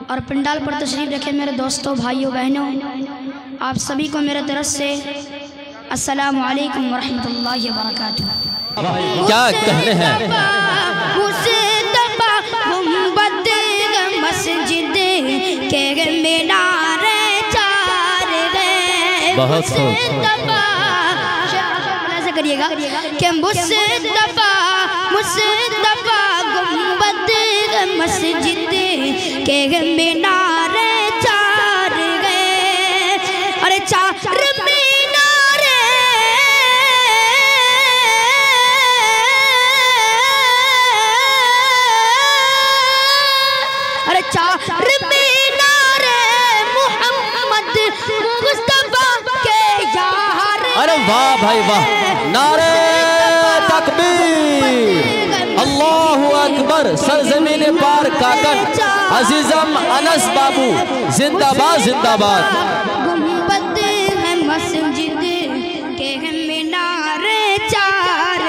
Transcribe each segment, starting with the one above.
और पंडाल पर तशरीफ़ रखे मेरे दोस्तों, भाइयों, बहनों, आप सभी को मेरे तरफ से अस्सलामु अलैकुम वरहमतुल्लाहि वबरकातुहू। क्या कहने हैं? मस्जिद के मीनारे चार गए, बहुत ऐसा करिएगा कि मुस्तफा मुस्तफा गुंबद मस्जिद के मीनारे चार गए। अरे चार मीनारे, अरे चार मीनारे मोहम्मद मुस्तफा के यार। अरे वाह भाई वाह, नारे तकबीर, अल्लाहु अकबर। सरजमीन पार काकन अजीजम अनस बाबू जिंदाबाद जिंदाबाद। गुंबद है मस्जिद के मीनारे चार।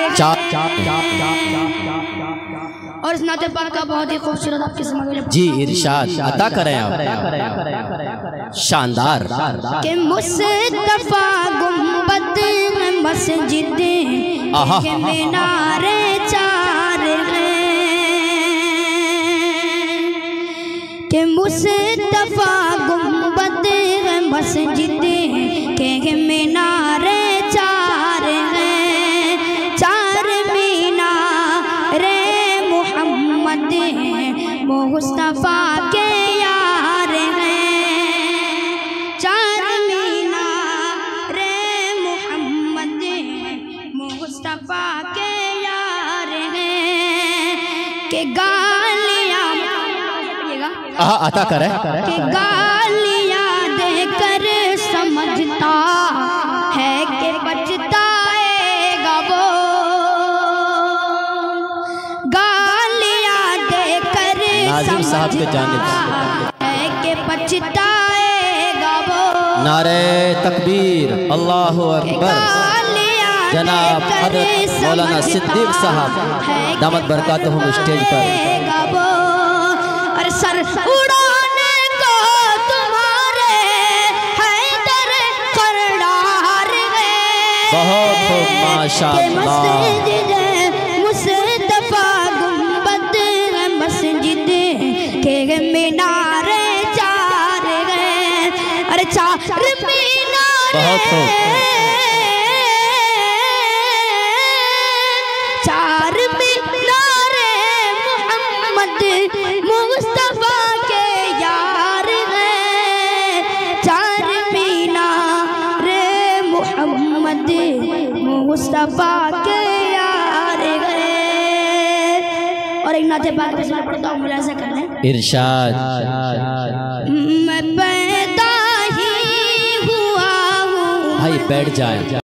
और इस नाते पाक का बहुत ही खूबसूरत आपके समझ जी इरशाद अता करें आप, शानदार। के मुस्तफा गुंबद है मस्जिद के मीनारे चार हैं, के मुस्तफा गुंबद है मस्जिद के मीनारे चार हैं। चार मीनारे मोहम्मद मुस्तफा के यार हैं। चार मीनारे मोहम्मद मुस्तफा के यार हैं। के गालियाँ अता करें, कि गालियाँ देकर समझता है कि बचताएगा वो। गालियाँ देकर नाज़िम साहब के जानिब है कि बचताएगा वो। नारे तकबीर, अल्लाहु अकबर। जनाब हज़रत मौलाना सिद्दीक साहब दामत बरकातहुम स्टेज पर। अरे सर उड़ाने को तुम्हारे हैदर सरदार गए। बहुत खूब माशाअल्लाह। मुस्तफा गुंबद मस्जिद के मीनारे चार गए। अरे चार मीनारे, बहुत खूब। चार मीनारे मोहम्मद मुस्तफा के यार हैं। चार मीनारे मोहम्मद मुस्तफा के यार हैं। और एक नाते पाक पे पढ़ता हूँ, मुलाज़ा कर लें। इरशाद। मैं पैदा ही हुआ हूँ, भाई बैठ जाए।